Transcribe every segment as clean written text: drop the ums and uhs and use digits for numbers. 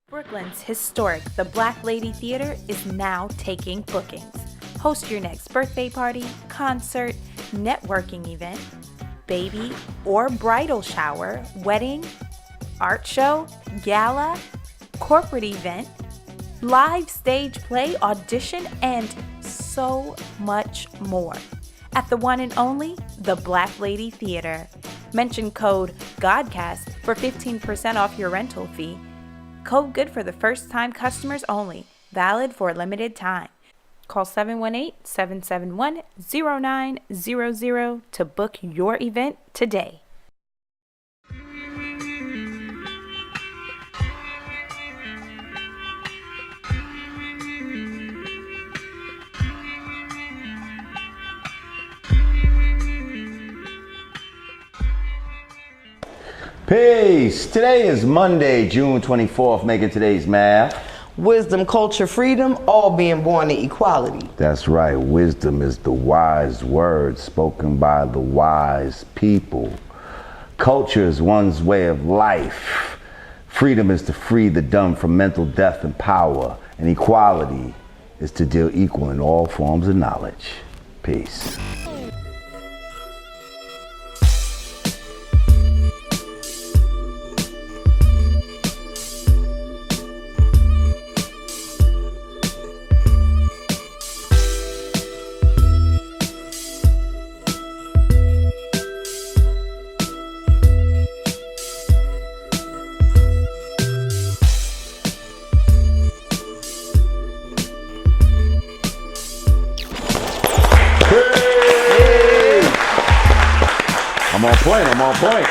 Brooklyn's historic The Black Lady Theater is now taking bookings. Host your next birthday party, concert, networking event, baby or bridal shower, wedding, art show, gala, corporate event, live stage play, audition, and so much more. At the one and only The Black Lady Theater. Mention code GODCAST for 15% off your rental fee. Code good for the first time customers only. Valid for a limited time. Call 718-771-0900 to book your event today. Peace. Today is Monday, June 24th, making today's math. Wisdom, culture, freedom, all being born to equality. That's right. Wisdom is the wise word spoken by the wise people. Culture is one's way of life. Freedom is to free the dumb from mental death and power. And equality is to deal equal in all forms of knowledge. Peace. I'm on point.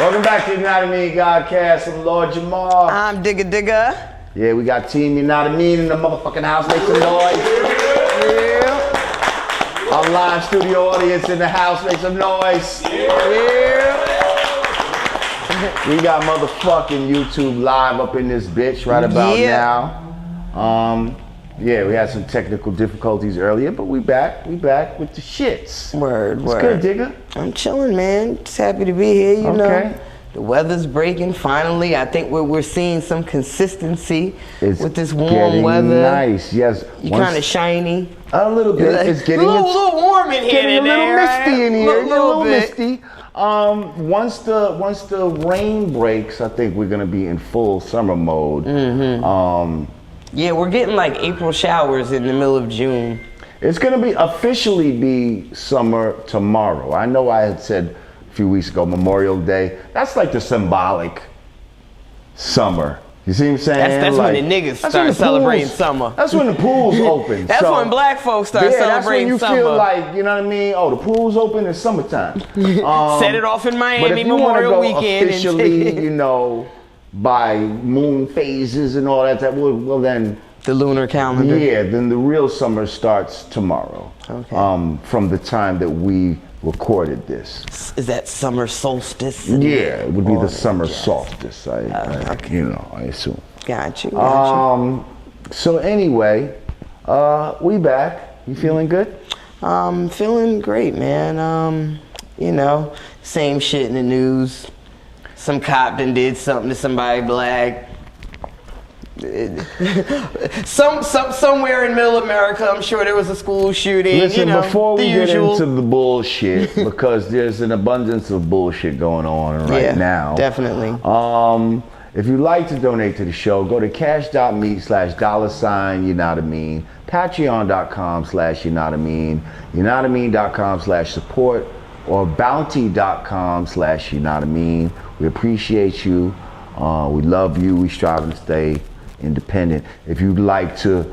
Welcome back to Yanadameen Godcast. I'm Lord Jamar. I'm Digga. Yeah, we got Team Yanadameen in the motherfucking house. Make some noise. Yeah. Our live studio audience in the house. Make some noise. Yeah. We got motherfucking YouTube live up in this bitch right about now. Yeah, we had some technical difficulties earlier, but we back with the shits. Word. What's good, Digga? I'm chilling, man. Just happy to be here, you know. The weather's breaking finally. I think we're seeing some consistency with this warm weather. Nice, yes. You kind of shiny. A little bit. Like, it's getting a little warm in here. Getting a little misty in here. A little bit. Misty. Once the rain breaks, I think we're gonna be in full summer mode. Yeah, we're getting like April showers in the middle of June. It's gonna officially be summer tomorrow. I know I had said a few weeks ago, Memorial Day. That's like the symbolic summer. You see what I'm saying? That's like, when the niggas start celebrating summer. That's when the pools open. That's when black folks start celebrating summer. That's when you feel like, you know what I mean? Oh, the pool's open, it's summertime. Set it off in Miami Memorial Weekend. Officially, you know, by moon phases and all that, well then the lunar calendar. Yeah, then the real summer starts tomorrow. Okay. From the time that we recorded this. Is that summer solstice? Yeah, it would be the summer solstice. I assume. Got you. So anyway, we back. You feeling good? Feeling great, man. You know, same shit in the news. Some cop done did something to somebody black. Somewhere in middle America, I'm sure there was a school shooting. Listen, before we get usual. into the bullshit, because there's an abundance of bullshit going on right now. Definitely. If you'd like to donate to the show, go to cash.me/$Yanadameen, patreon.com/Yanadameen, Yanadameen.com/support, or bounty.com/Yanadameen. We appreciate you. We love you. We strive to stay independent. If you'd like to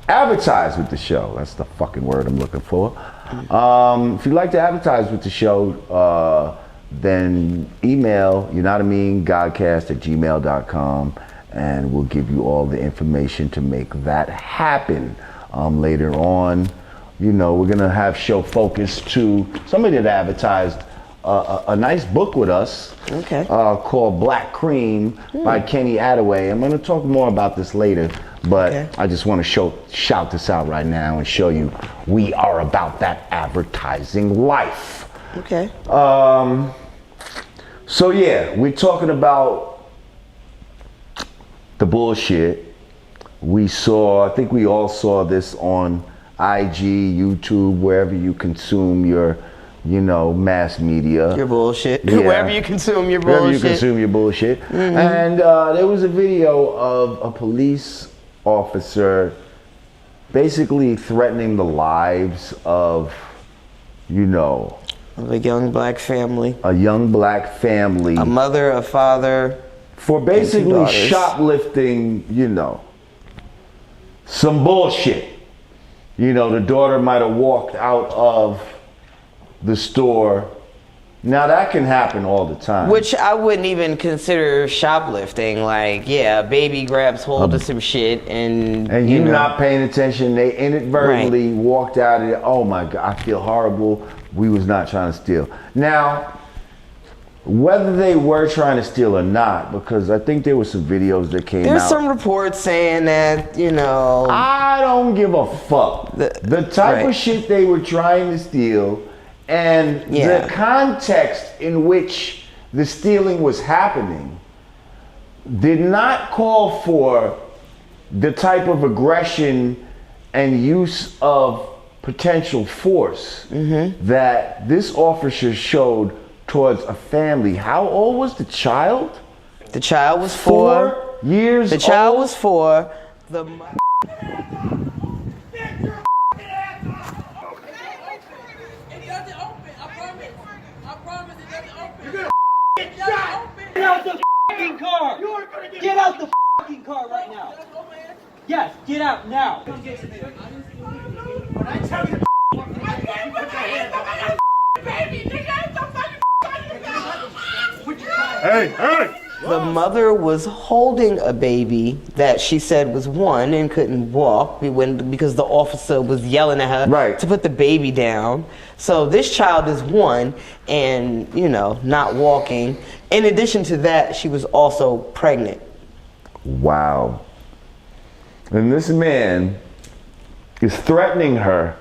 advertise with the show, that's the fucking word I'm looking for. If you'd like to advertise with the show, then email yanadameengodcast@gmail.com and we'll give you all the information to make that happen. Later on, you know, we're gonna have show focus to somebody that advertised a nice book with us, called Black Cream by Kenny Attaway. I'm going to talk more about this later, but I just want to shout this out right now and show you we are about that advertising life. Okay. So yeah, we're talking about the bullshit. I think we all saw this on IG, YouTube, wherever you consume your, mass media. Your bullshit. Yeah. Wherever you consume your bullshit. Wherever you consume your bullshit. Mm-hmm. And there was a video of a police officer basically threatening the lives of, of a young black family. A young black family. A mother, a father. For basically shoplifting, some bullshit. The daughter might have walked out of the store. Now that can happen all the time. Which I wouldn't even consider shoplifting. Like, yeah, a baby grabs hold of some shit and you're not paying attention. They inadvertently walked out of it. Oh my God, I feel horrible. We was not trying to steal. Now, whether they were trying to steal or not, because I think there were some videos that came out. There's some reports saying that, I don't give a fuck. The type of shit they were trying to steal and the context in which the stealing was happening did not call for the type of aggression and use of potential force that this officer showed towards a family. How old was the child? The child was 4 years old. The child was 4. The Get out the fucking car! Get out the fucking car right now! Yes, get out now! Come get me. When I tell you Hey! The mother was holding a baby that she said was 1 and couldn't walk because the officer was yelling at her to put the baby down. So this child is 1 and, not walking. In addition to that, she was also pregnant. Wow. And this man is threatening her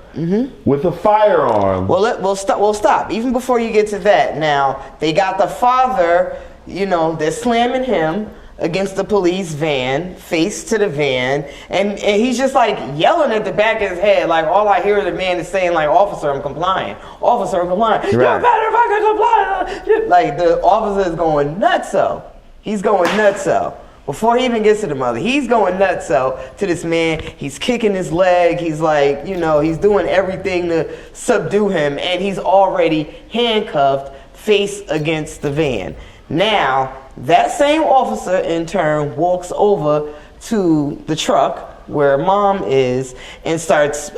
with a firearm. Well, stop. Even before you get to that, now, they got the father, they're slamming him against the police van, face to the van, and he's just like yelling at the back of his head, like all I hear the man is saying like, officer, I'm complying. Officer, I'm complying. You're better if I can comply. Like the officer is going nutso. He's going nutso. Before he even gets to the mother, he's going nutso to this man. He's kicking his leg. He's like, he's doing everything to subdue him, and he's already handcuffed face against the van. Now, that same officer in turn walks over to the truck where mom is and starts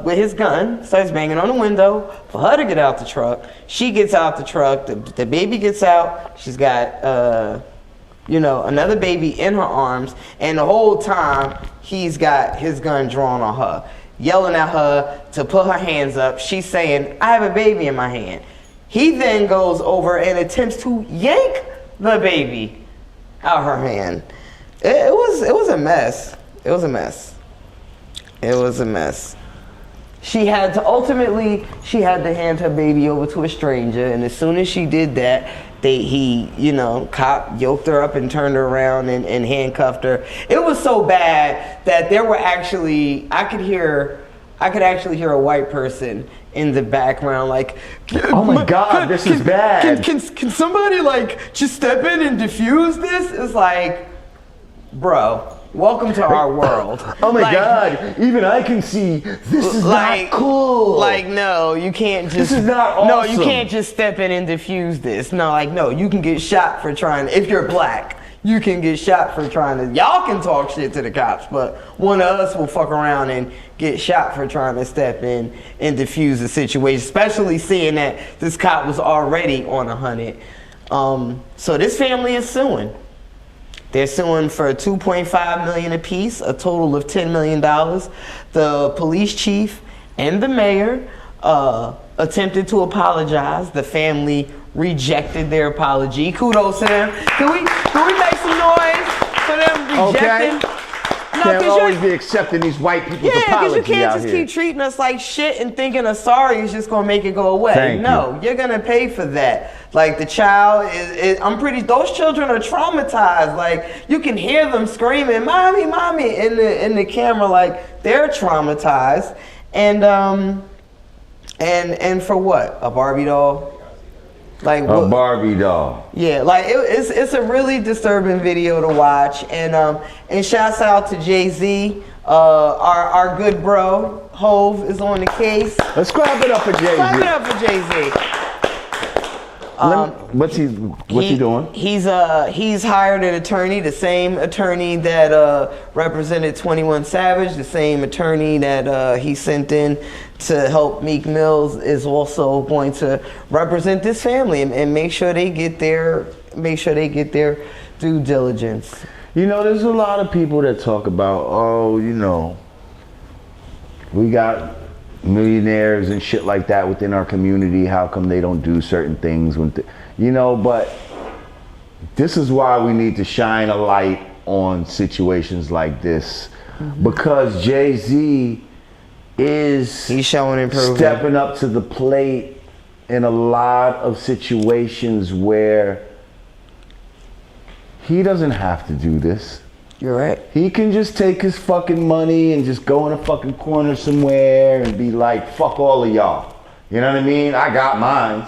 with his gun, starts banging on the window for her to get out the truck. She gets out the truck, the baby gets out, she's got another baby in her arms, and the whole time he's got his gun drawn on her, yelling at her to put her hands up. She's saying, I have a baby in my hand. He then goes over and attempts to yank the baby out her hand. It was a mess. It was a mess. It was a mess. She had to hand her baby over to a stranger, and as soon as she did that, cop yoked her up and turned her around and handcuffed her. It was so bad that there were actually, I could actually hear a white person in the background like, oh my God, this is bad. Can somebody like just step in and diffuse this? It's like, bro, welcome to our world. Oh my God, even I can see this is not cool. Like, no, you can't just. This is not awesome. No, you can't just step in and diffuse this. No, you can get shot for trying, if you're black. You can get shot for trying to, y'all can talk shit to the cops, but one of us will fuck around and get shot for trying to step in and diffuse the situation, especially seeing that this cop was already on 100. So this family is suing. They're suing for $2.5 million apiece, a total of $10 million. The police chief and the mayor attempted to apologize. The family rejected their apology. Kudos to them. Can we make some noise for them rejecting? can't always be accepting these white people's apology because you can't out just here. keep treating us like shit and thinking a sorry is just gonna make it go away. You're gonna pay for that. Like the child those children are traumatized. Like you can hear them screaming, "Mommy, mommy," in the camera, like they're traumatized. And for what? A Barbie doll? Like a Barbie doll. Yeah, like it's a really disturbing video to watch. And shouts out to Jay-Z, our good bro Hove is on the case. Let's clap it up for Jay-Z. Clap it up for Jay-Z. What's he doing? He's hired an attorney, the same attorney that represented 21 Savage, the same attorney that he sent in to help Meek Mills is also going to represent this family and make sure they get their due diligence. You know, there's a lot of people that talk about, we got millionaires and shit like that within our community. How come they don't do certain things but this is why we need to shine a light on situations like this, because Jay-Z he's showing improvement, stepping up to the plate in a lot of situations where he doesn't have to do this. You're right. He can just take his fucking money and just go in a fucking corner somewhere and be like, fuck all of y'all. You know what I mean? I got mines.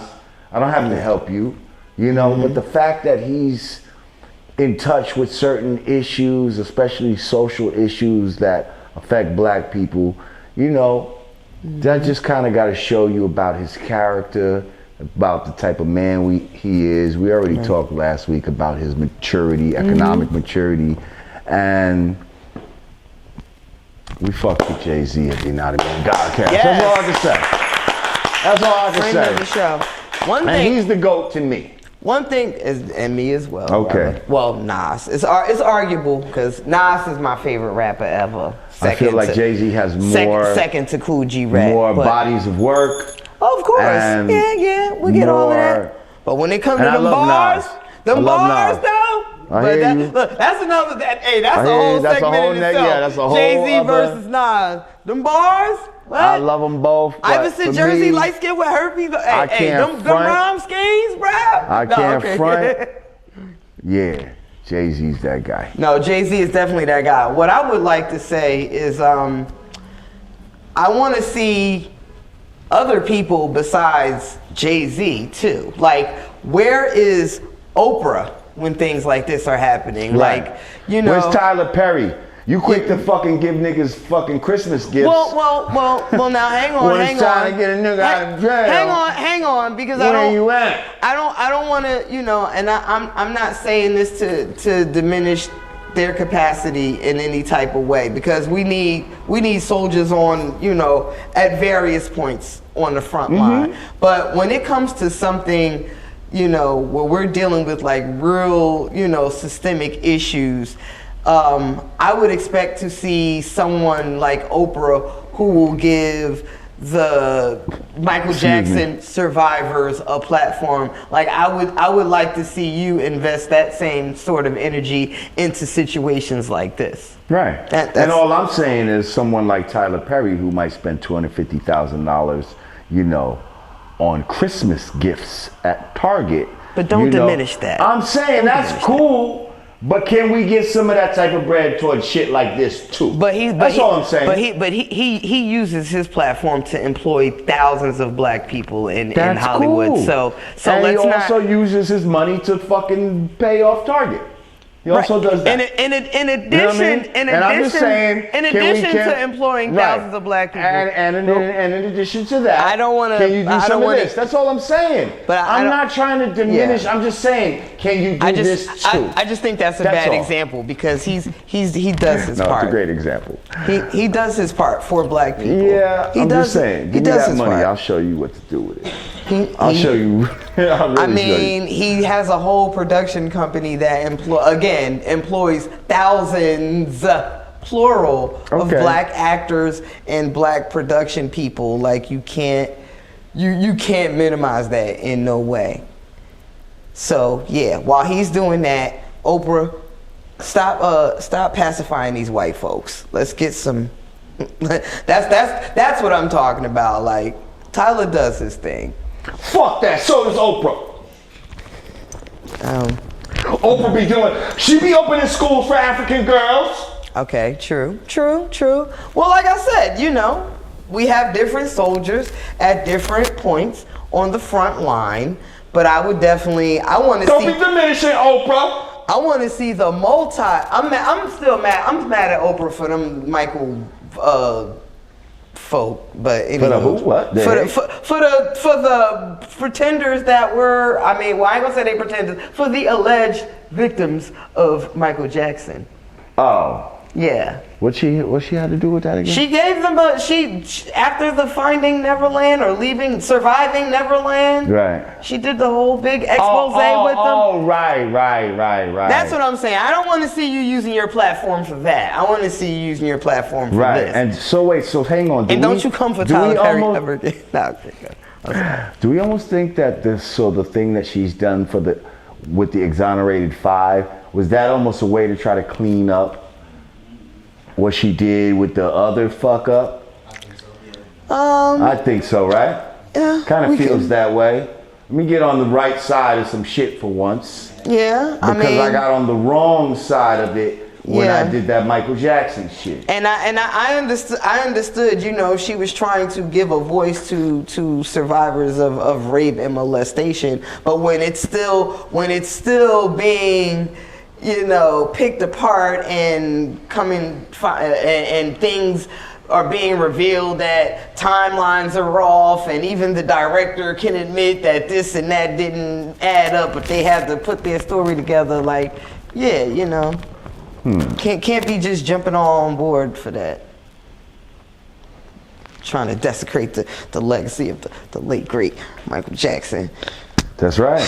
I don't have to help you. But the fact that he's in touch with certain issues, especially social issues that affect black people, that just kind of got to show you about his character, about the type of man he is. We already talked last week about his maturity, economic maturity. And we fuck with Jay-Z at the Yanadameen Godcast. Yes. That's all I can say. That's all I can Friend say. of the show. And he's the GOAT to me. One thing is, and me as well. Okay. Brother. Well, Nas. It's arguable because Nas is my favorite rapper ever. I feel like Jay-Z has more. Second to Cool G Rap. More bodies of work. Of course. Yeah. We get all of that. But when it comes to them bars, though. Look, that's another. That's a whole segment in itself. Yeah, that's a whole Jay-Z versus Nas. Them bars. What? I love them both. Iverson Jersey, light skin with herpes. Them rhyme schemes, bro. I can't front. Yeah, Jay-Z's that guy. No, Jay-Z is definitely that guy. What I would like to say is, I want to see other people besides Jay-Z too. Like, where is Oprah when things like this are happening? Right. Like, where's Tyler Perry? You quick to fucking give niggas fucking Christmas gifts. Well. Now hang on. Trying to get a nigga out of jail. Hang on, because Where you at? I don't want to, and I'm not saying this to diminish their capacity in any type of way, because we need soldiers on, at various points on the front line. But when it comes to something, where we're dealing with like real, systemic issues, I would expect to see someone like Oprah who will give the Michael Jackson survivors a platform. Like I would like to see you invest that same sort of energy into situations like this. Right. And all I'm saying is someone like Tyler Perry, who might spend $250,000, on Christmas gifts at Target. But don't diminish that. I'm saying that's cool. But can we get some of that type of bread towards shit like this too? That's all I'm saying. But he uses his platform to employ thousands of black people in Hollywood. Cool. So and let's he also uses his money to fucking pay off Target. He also does that. In addition to employing thousands of black people, and in addition to that, I don't want to. Can you do some of this? That's all I'm saying. But I'm not trying to diminish. Yeah. I'm just saying, can you do this too? I just think that's a bad example, because he does his part. No, it's a great example. He does his part for black people. Yeah, I'm just saying. Give me that money. I'll show you what to do with it. I'll show you. He has a whole production company that employs thousands, plural, of black actors and black production people. Like you can't minimize that in no way. So yeah, while he's doing that, Oprah, stop pacifying these white folks. Let's get some. That's what I'm talking about. Like, Tyler does his thing. Fuck that. So does Oprah. Oprah be doing. She be opening schools for African girls. Okay, true. Well, like I said, you know, we have different soldiers at different points on the front line, but I would definitely, Don't be diminishing Oprah. I want to see the I'm still mad. I'm mad at Oprah for them Michael folk, but anyway. For the who? What? For the pretenders that were. I mean, well, I ain't gonna say they pretenders. For the alleged victims of Michael Jackson. Oh. Yeah. What she had to do with that again? She gave them she after the Finding Neverland or Surviving Neverland. Right. She did the whole big expose with them. Oh, right. That's what I'm saying. I don't want to see you using your platform for that. I want to see you using your platform for this. Right. And so wait, so hang on. Don't you come for Tyler Perry ever again. No, do we almost think that the thing that she's done with the exonerated 5, was that almost a way to try to clean up what she did with the other fuck up? I think so, yeah. I think so, right? Yeah. Kind of feels that way. Let me get on the right side of some shit for once. Yeah, Because I got on the wrong side of it when I did that Michael Jackson shit. And I understood, you know, she was trying to give a voice to survivors of rape and molestation, but when it's still being, you know, picked apart and and things are being revealed, that timelines are off, and even the director can admit that this and that didn't add up, but they have to put their story together. Like, yeah, you know, can't be just jumping all on board for that. Trying to desecrate the legacy of the late great Michael Jackson. That's right.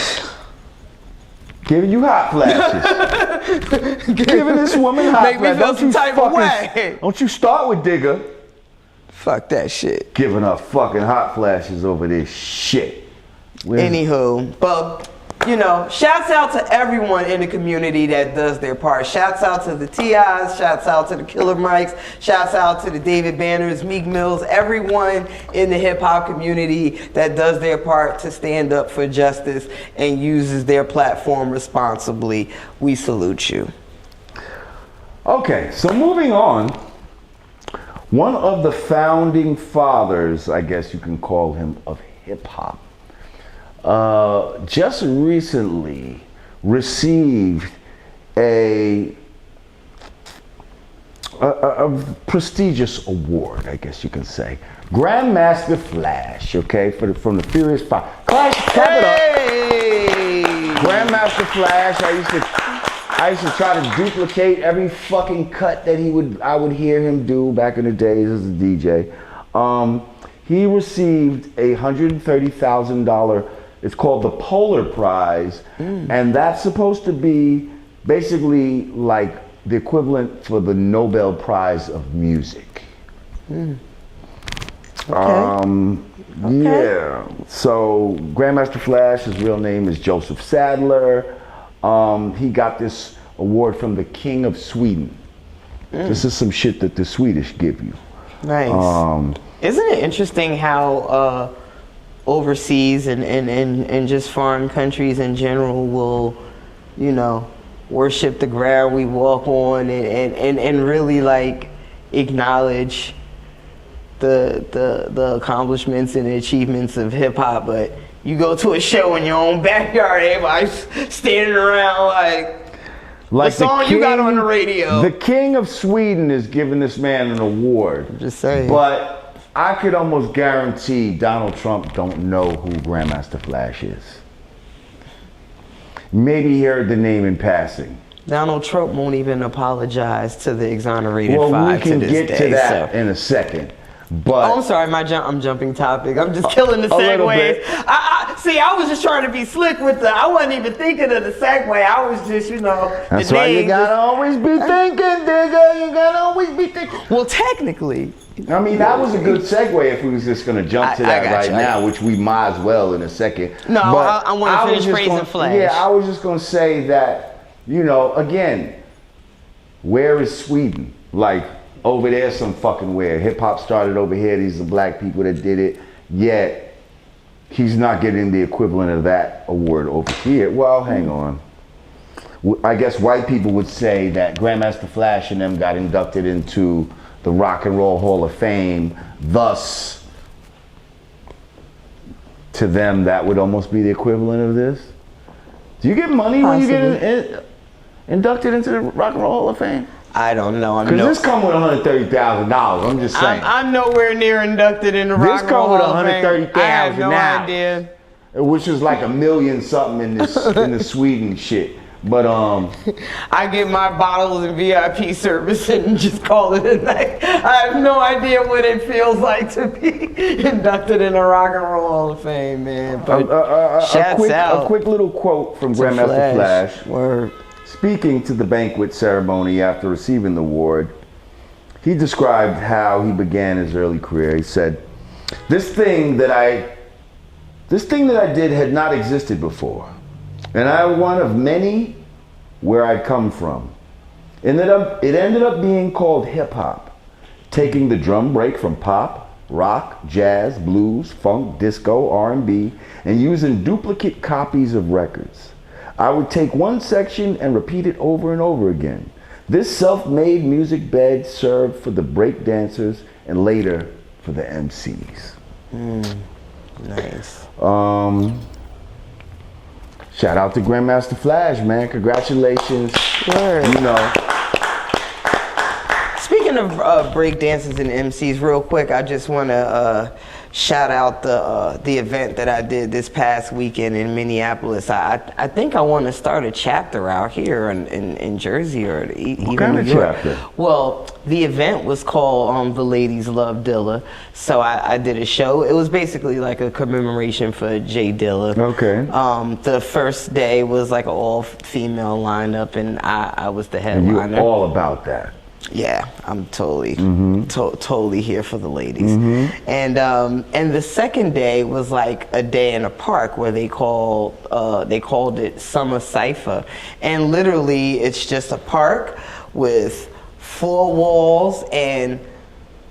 Giving you hot flashes. Giving this woman hot flashes. Make me feel some type of way. Don't you start with Digga. Fuck that shit. Giving her fucking hot flashes over this shit. Anywho, but you know, shouts out to everyone in the community that does their part. Shouts out to the T.I.s, shouts out to the Killer Mikes, shouts out to the David Banners, Meek Mills, everyone in the hip hop community that does their part to stand up for justice and uses their platform responsibly. We salute you. Okay, so moving on. One of the founding fathers, I guess you can call him, of hip hop, just recently received a prestigious award, I guess you can say. Grandmaster Flash, okay, from the Furious 5. Clap it up. Grandmaster Flash, I used to try to duplicate every fucking cut that I would hear him do back in the days as a DJ. He received a $130,000. It's called the Polar Prize, and that's supposed to be basically like the equivalent for the Nobel Prize of music. Okay. Yeah. So Grandmaster Flash, his real name is Joseph Sadler. He got this award from the King of Sweden. This is some shit that the Swedish give you. Nice. Isn't it interesting how overseas and just foreign countries in general will, you know, worship the ground we walk on and really like acknowledge the accomplishments and the achievements of hip hop, but you go to a show in your own backyard, everybody's standing around like the song you got on the radio. The King of Sweden is giving this man an award. I'm just saying. But I could almost guarantee Donald Trump don't know who Grandmaster Flash is. Maybe he heard the name in passing. Donald Trump won't even apologize to the exonerated 5 Well, we can to this get day, to that in a second. But I'm sorry, I'm jumping topic. I'm just killing the segues. I was just trying to be slick with I wasn't even thinking of the segue. I was just, you know. That's why you gotta always be thinking, Digga. You gotta always be thinking. Well, technically. I mean, that was a good segue if we was just gonna jump to that right now, which we might as well in a second. No, I want to finish praising Flash. Yeah, I was just gonna say that, you know, again, where is Sweden? Like, over there some fucking where. Hip hop started over here, these are black people that did it, yet he's not getting the equivalent of that award over here. Well, hang on. I guess white people would say that Grandmaster Flash and them got inducted into the Rock and Roll Hall of Fame, thus, to them, that would almost be the equivalent of this. Do you get money when you get inducted into the Rock and Roll Hall of Fame? I don't know. Because this come with $130,000. I'm just saying. I'm nowhere near inducted in the Rock and Roll Hall of Fame. This come with $130,000 I have no now, idea. which is like $1 million something in this in the Sweden shit. But I get my bottles and VIP service and just call it a night. I have no idea what it feels like to be inducted in the Rock and Roll Hall of Fame, man. But a quick little quote from Grandmaster Flash. Word. Speaking to the banquet ceremony after receiving the award, he described how he began his early career. He said, This thing that I did had not existed before. And I was one of many where I'd come from. It ended up being called hip hop, taking the drum break from pop, rock, jazz, blues, funk, disco, R&B, and using duplicate copies of records. I would take one section and repeat it over and over again. This self-made music bed served for the break dancers and later for the MCs. Nice. Shout out to Grandmaster Flash, man. Congratulations. Word. You know. Speaking of break dancers and MCs, real quick, I just want to shout out the event that I did this past weekend in Minneapolis. I think I want to start a chapter out here in Jersey or even New York. Chapter? Well, the event was called The Ladies Love Dilla. So I did a show. It was basically like a commemoration for Jay Dilla. Okay. The first day was like an all-female lineup, and I was the headliner. And you're all about that. Yeah, I'm totally here for the ladies. And the second day was like a day in a park where they called it Summer Cypher, and literally it's just a park with 4 walls and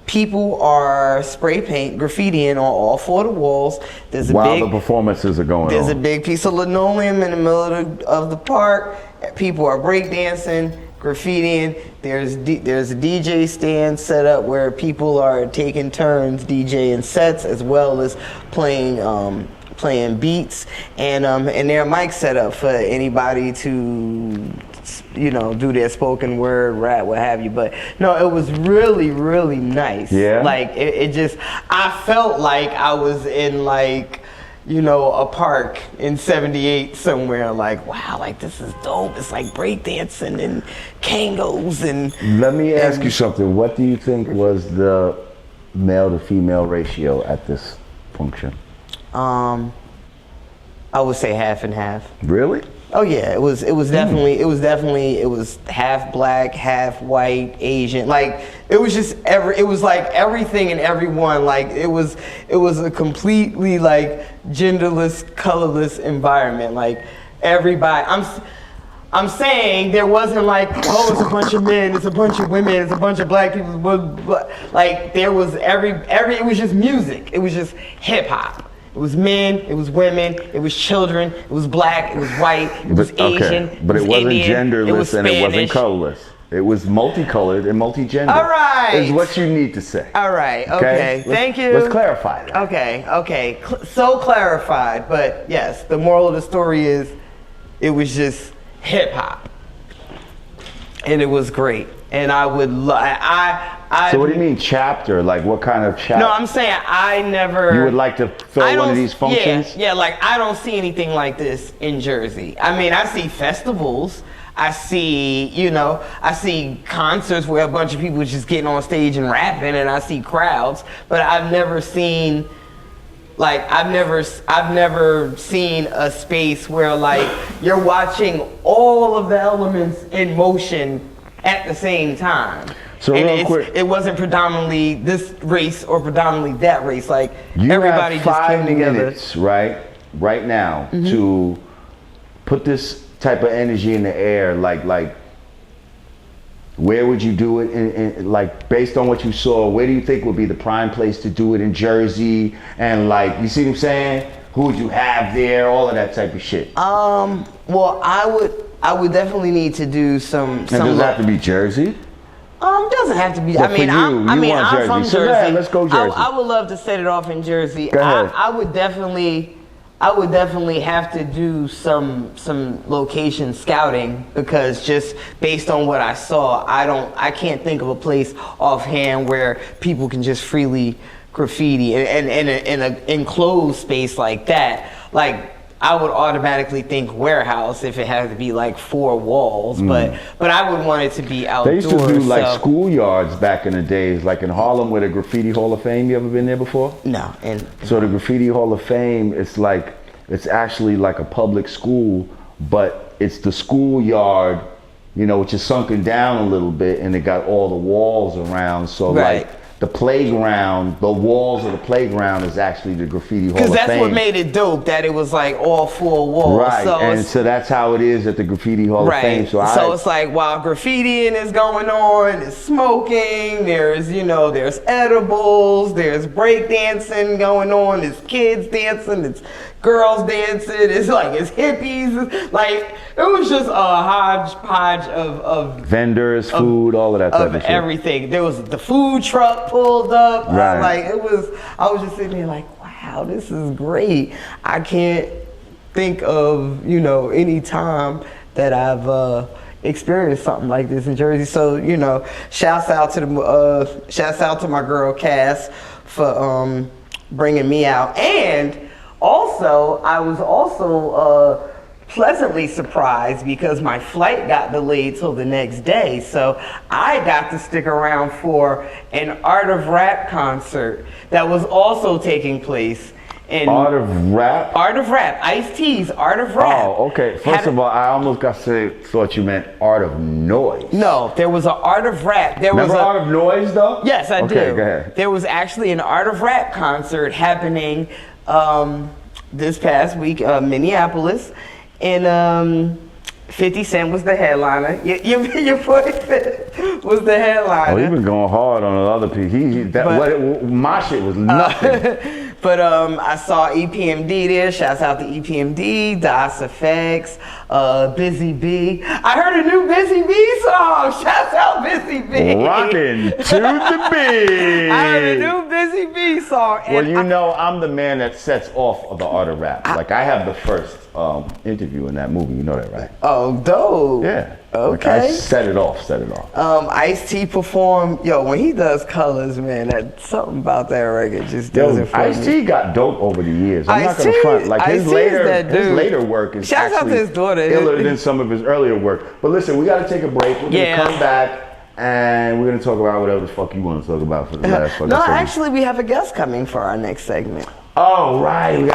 people are spray paint graffitiing on all 4 of the walls. There's While the performances are going on. There's a big piece of linoleum in the middle of the park. People are breakdancing, graffitiing. There's a DJ stand set up where people are taking turns DJing sets as well as playing beats, and there are mics set up for anybody to do their spoken word, rap, what have you. But no, it was really, really nice. Yeah. Like it just, I felt like I was in like, a park in 78 somewhere. Like, wow, like this is dope. It's like breakdancing and kangos and. Let me ask you something. What do you think was the male to female ratio at this function? I would say half and half. Really? Oh yeah, it was definitely half black, half white, Asian. Like it was like everything and everyone. Like it was a completely like genderless, colorless environment. Like everybody. I'm saying there wasn't like, oh, it's a bunch of men, it's a bunch of women, it's a bunch of black people. Like there was it was just music. It was just hip hop. It was men, it was women, it was children, it was black, it was white, it was Asian, but it wasn't Indian, genderless and it wasn't colorless. It was multicolored and multigender. All right. Is what you need to say. All right, okay. Thank you. Let's clarify that. Okay. So clarified, but yes, the moral of the story is it was just hip hop. And it was great. And I would So what do you mean chapter? Like what kind of chapter? No, I'm saying I never. You would like to throw one of these functions? Yeah, like I don't see anything like this in Jersey. I mean, I see festivals. I see, I see concerts where a bunch of people just getting on stage and rapping, and I see crowds. But I've never seen, I've never seen a space where like you're watching all of the elements in motion at the same time. So and real quick, it wasn't predominantly this race or predominantly that race. Like you everybody have just 5 came together. minutes, right now to put this type of energy in the air, like Where would you do it? Like, based on what you saw, where do you think would be the prime place to do it in Jersey? And like, you see what I'm saying? Who would you have there? All of that type of shit. Well, I would definitely need to do some. And does it have to be Jersey? Doesn't have to be. Well, I'm from So, Jersey. yeah, let's go Jersey. I would love to set it off in Jersey. Go ahead. I would definitely have to do some location scouting, because just based on what I saw, I can't think of a place offhand where people can just freely graffiti and in an enclosed space like that. Like, I would automatically think warehouse if it had to be like 4 walls, but I would want it to be outdoors. They used to do like schoolyards back in the days, like in Harlem with a Graffiti Hall of Fame. You ever been there before? No. And so the Graffiti Hall of Fame, it's actually like a public school, but it's the schoolyard, which is sunken down a little bit, and it got all the walls around. So like the playground, the walls of the playground is actually the Graffiti Hall of Fame. Because that's what made it dope, that it was like all 4 walls. Right, so that's how it is at the Graffiti Hall of Fame. So it's like, while graffitiing is going on, there's smoking, there's edibles, there's break dancing going on, there's kids dancing, it's girls dancing, it's hippies, like, it was just a hodgepodge of vendors, food, all of that type of shit. Everything. There was the food truck pulled up. Right. I was just sitting there like, wow, this is great. I can't think of, any time that I've experienced something like this in Jersey. So, shouts out to my girl Cass for bringing me out. And also, I was also pleasantly surprised because my flight got delayed till the next day. So I got to stick around for an Art of Rap concert that was also taking place in Art of Rap? Art of Rap. Ice-T's Art of Rap. Oh, okay. First of all, I almost thought you meant Art of Noise. No, there was an Art of Rap. Remember Art of Noise though? Yes, I do. Okay, go ahead. There was actually an Art of Rap concert happening this past week, Minneapolis. And 50 Cent was the headliner. Your boy was the headliner. Oh, he's been going hard on the other people. My shit was nothing. But I saw EPMD there. Shouts out to EPMD, DOS Effects, Busy B. I heard a new Busy B song. Shouts out Busy B. Rockin' to the beat. I heard a new Busy B song. Well, I'm the man that sets off of the Art of Rap. Like, I have the first interview in that movie. You know that, right? Oh, dope. Yeah. Okay. Like, I set it off. Ice-T performed. When he does colors, man, that's something about that record just does it for me. Ice-T got dope over the years. I'm not gonna front. Like, his later work is Shouts out to his daughter. iller than some of his earlier work. But listen, we gotta take a break. We're gonna come back and we're gonna talk about whatever the fuck you want to talk about for the last fucking segment. Actually, we have a guest coming for our next segment. Oh, right.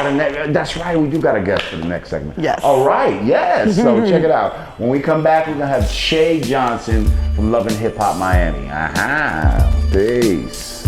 That's right. We do got a guest for the next segment. Yes. All right. Yes. So check it out. When we come back, we're going to have Shay Johnson from Love and Hip Hop Miami. Peace.